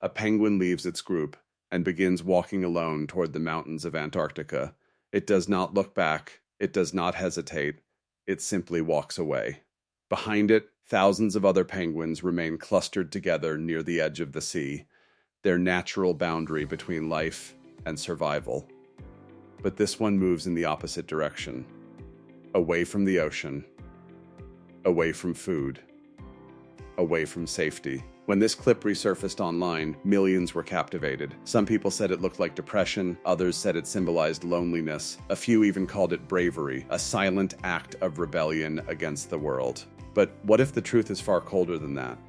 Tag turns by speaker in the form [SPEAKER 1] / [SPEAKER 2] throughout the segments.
[SPEAKER 1] A penguin leaves its group and begins walking alone toward the mountains of Antarctica. It does not look back. It does not hesitate. It simply walks away. Behind it, thousands of other penguins remain clustered together near the edge of the sea, their natural boundary between life and survival. But this one moves in the opposite direction, away from the ocean, away from food, away from safety. When this clip resurfaced online, millions were captivated. Some people said it looked like depression, others said it symbolized loneliness. A few even called it bravery, a silent act of rebellion against the world. But what if the truth is far colder than that?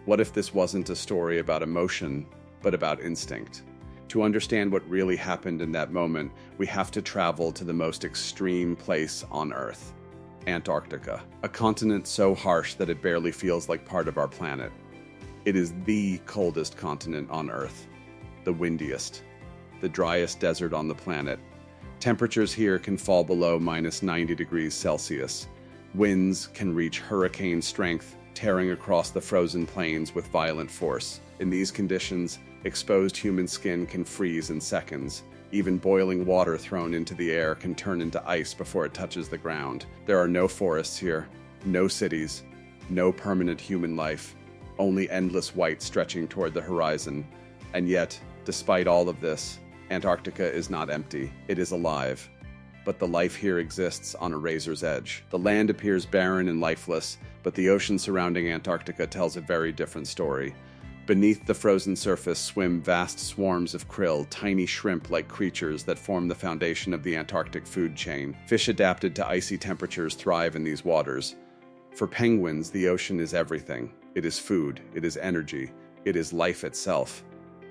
[SPEAKER 1] What if this wasn't a story about emotion, but about instinct? To understand what really happened in that moment, we have to travel to the most extreme place on Earth, Antarctica, a continent so harsh that it barely feels like part of our planet. It is the coldest continent on Earth, the windiest, the driest desert on the planet. Temperatures here can fall below -90 degrees Celsius. Winds can reach hurricane strength, tearing across the frozen plains with violent force. In these conditions, exposed human skin can freeze in seconds. Even boiling water thrown into the air can turn into ice before it touches the ground. There are no forests here, no cities, no permanent human life, only endless white stretching toward the horizon. And yet, despite all of this, Antarctica is not empty. It is alive. But the life here exists on a razor's edge. The land appears barren and lifeless, but the ocean surrounding Antarctica tells a very different story. Beneath the frozen surface swim vast swarms of krill, tiny shrimp-like creatures that form the foundation of the Antarctic food chain. Fish adapted to icy temperatures thrive in these waters. For penguins, the ocean is everything. It is food, it is energy, it is life itself.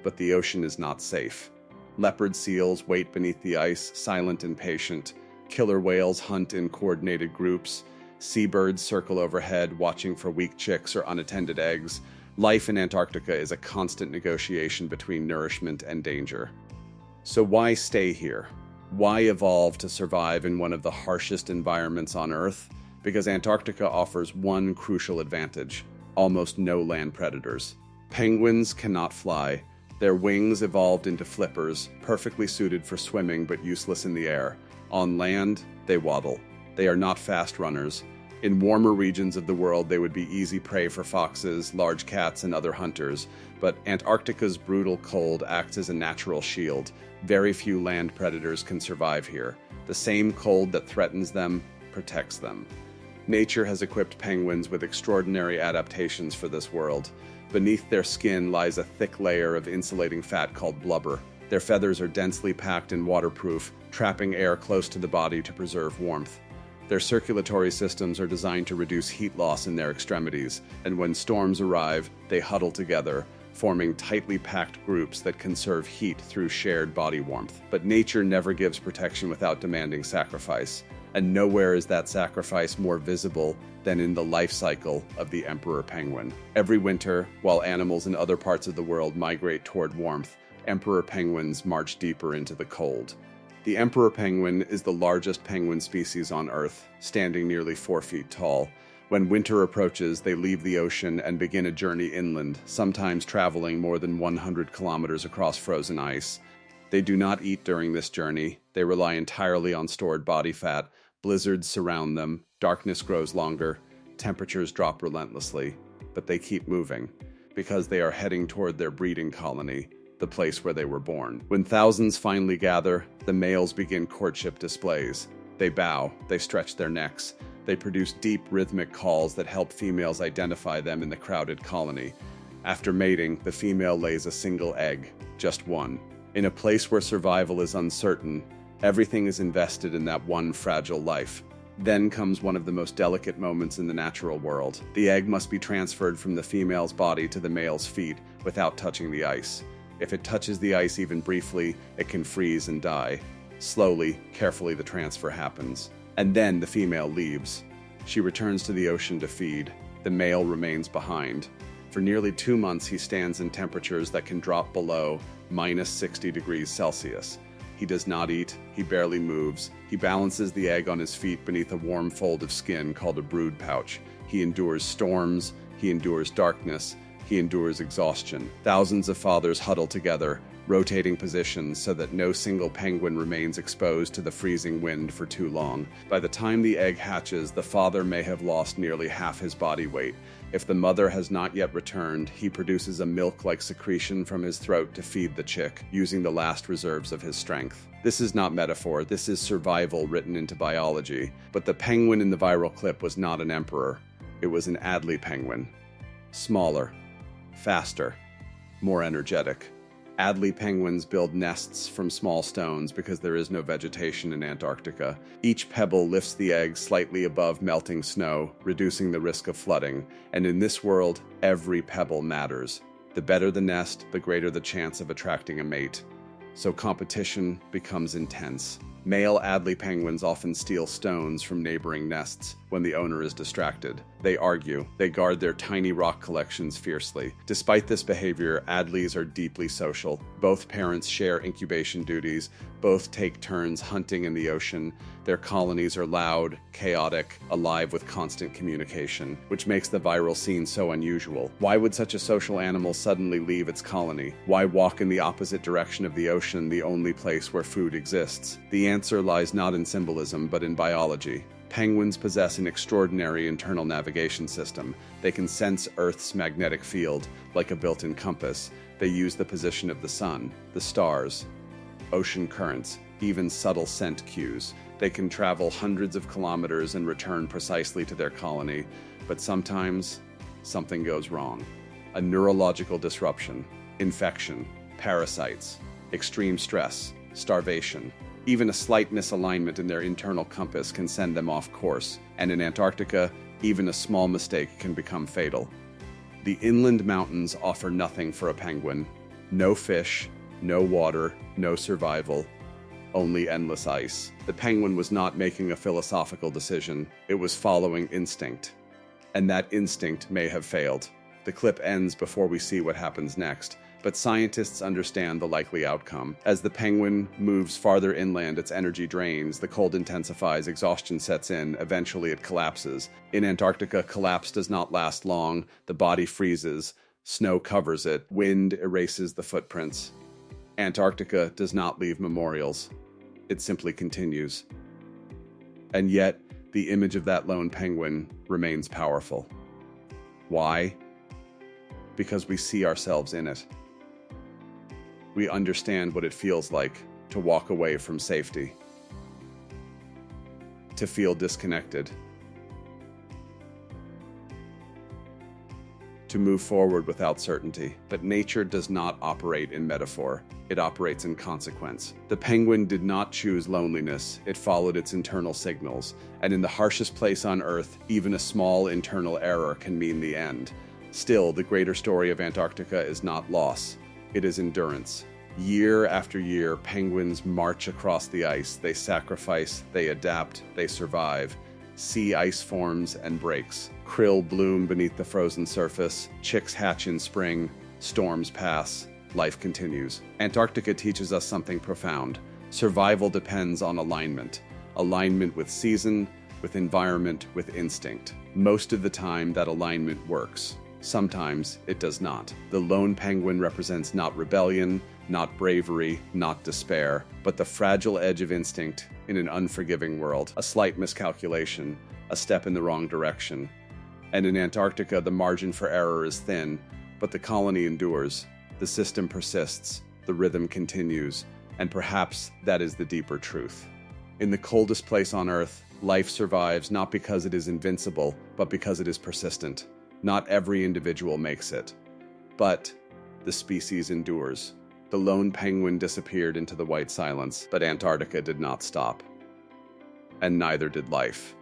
[SPEAKER 1] But the ocean is not safe. Leopard seals wait beneath the ice, silent and patient. Killer whales hunt in coordinated groups. Seabirds circle overhead, watching for weak chicks or unattended eggs. Life in Antarctica is a constant negotiation between nourishment and danger. So why stay here? Why evolve to survive in one of the harshest environments on Earth? Because Antarctica offers one crucial advantage: almost no land predators. Penguins cannot fly. Their wings evolved into flippers, perfectly suited for swimming but useless in the air. On land, they waddle. They are not fast runners. In warmer regions of the world, they would be easy prey for foxes, large cats, and other hunters. But Antarctica's brutal cold acts as a natural shield. Very few land predators can survive here. The same cold that threatens them protects them. Nature has equipped penguins with extraordinary adaptations for this world. Beneath their skin lies a thick layer of insulating fat called blubber. Their feathers are densely packed and waterproof, trapping air close to the body to preserve warmth. Their circulatory systems are designed to reduce heat loss in their extremities, and when storms arrive, they huddle together, forming tightly packed groups that conserve heat through shared body warmth. But nature never gives protection without demanding sacrifice, and nowhere is that sacrifice more visible than in the life cycle of the emperor penguin. Every winter, while animals in other parts of the world migrate toward warmth, emperor penguins march deeper into the cold. The emperor penguin is the largest penguin species on Earth, standing nearly 4 feet tall. When winter approaches, they leave the ocean and begin a journey inland, sometimes traveling more than 100 kilometers across frozen ice. They do not eat during this journey. They rely entirely on stored body fat. Blizzards surround them, darkness grows longer, temperatures drop relentlessly. But they keep moving, because they are heading toward their breeding colony, the place where they were born. When thousands finally gather, the males begin courtship displays. They bow, they stretch their necks, they produce deep rhythmic calls that help females identify them in the crowded colony. After mating, the female lays a single egg, just one. In a place where survival is uncertain, everything is invested in that one fragile life. Then comes one of the most delicate moments in the natural world. The egg must be transferred from the female's body to the male's feet without touching the ice. If it touches the ice even briefly, it can freeze and die. Slowly, carefully, the transfer happens. And then the female leaves. She returns to the ocean to feed. The male remains behind. For nearly 2 months, he stands in temperatures that can drop below -60 degrees Celsius. He does not eat, he barely moves. He balances the egg on his feet beneath a warm fold of skin called a brood pouch. He endures storms, he endures darkness, He endures exhaustion. Thousands of fathers huddle together, rotating positions so that no single penguin remains exposed to the freezing wind for too long. By the time the egg hatches, the father may have lost nearly half his body weight. If the mother has not yet returned, he produces a milk-like secretion from his throat to feed the chick, using the last reserves of his strength. This is not metaphor, this is survival written into biology. But the penguin in the viral clip was not an emperor. It was an Adélie penguin. Smaller, faster, more energetic. Adélie penguins build nests from small stones because there is no vegetation in Antarctica. Each pebble lifts the egg slightly above melting snow, reducing the risk of flooding. And in this world, every pebble matters. The better the nest, the greater the chance of attracting a mate. So competition becomes intense. Male Adélie penguins often steal stones from neighboring nests when the owner is distracted. They argue. They guard their tiny rock collections fiercely. Despite this behavior, Adélies are deeply social. Both parents share incubation duties. Both take turns hunting in the ocean. Their colonies are loud, chaotic, alive with constant communication, which makes the viral scene so unusual. Why would such a social animal suddenly leave its colony? Why walk in the opposite direction of the ocean, the only place where food exists? The answer lies not in symbolism, but in biology. Penguins possess an extraordinary internal navigation system. They can sense Earth's magnetic field, like a built-in compass. They use the position of the sun, the stars, ocean currents, even subtle scent cues. They can travel hundreds of kilometers and return precisely to their colony, but sometimes something goes wrong. A neurological disruption, infection, parasites, extreme stress, starvation. Even a slight misalignment in their internal compass can send them off course, and in Antarctica, even a small mistake can become fatal. The inland mountains offer nothing for a penguin. No fish, no water, no survival, only endless ice. The penguin was not making a philosophical decision, it was following instinct. And that instinct may have failed. The clip ends before we see what happens next. But scientists understand the likely outcome. As the penguin moves farther inland, its energy drains, the cold intensifies, exhaustion sets in, eventually it collapses. In Antarctica, collapse does not last long, the body freezes, snow covers it, wind erases the footprints. Antarctica does not leave memorials, it simply continues. And yet, the image of that lone penguin remains powerful. Why? Because we see ourselves in it. We understand what it feels like to walk away from safety, to feel disconnected, to move forward without certainty. But nature does not operate in metaphor, it operates in consequence. The penguin did not choose loneliness, it followed its internal signals, and in the harshest place on Earth, even a small internal error can mean the end. Still, the greater story of Antarctica is not loss. It is endurance. Year after year, penguins march across the ice. They sacrifice, they adapt, they survive. Sea ice forms and breaks. Krill bloom beneath the frozen surface. Chicks hatch in spring. Storms pass. Life continues. Antarctica teaches us something profound. Survival depends on alignment. Alignment with season, with environment, with instinct. Most of the time, that alignment works. Sometimes it does not. The lone penguin represents not rebellion, not bravery, not despair, but the fragile edge of instinct in an unforgiving world. A slight miscalculation, a step in the wrong direction. And in Antarctica, the margin for error is thin, but the colony endures. The system persists, the rhythm continues, and perhaps that is the deeper truth. In the coldest place on Earth, life survives not because it is invincible, but because it is persistent. Not every individual makes it, but the species endures. The lone penguin disappeared into the white silence, but Antarctica did not stop. And neither did life.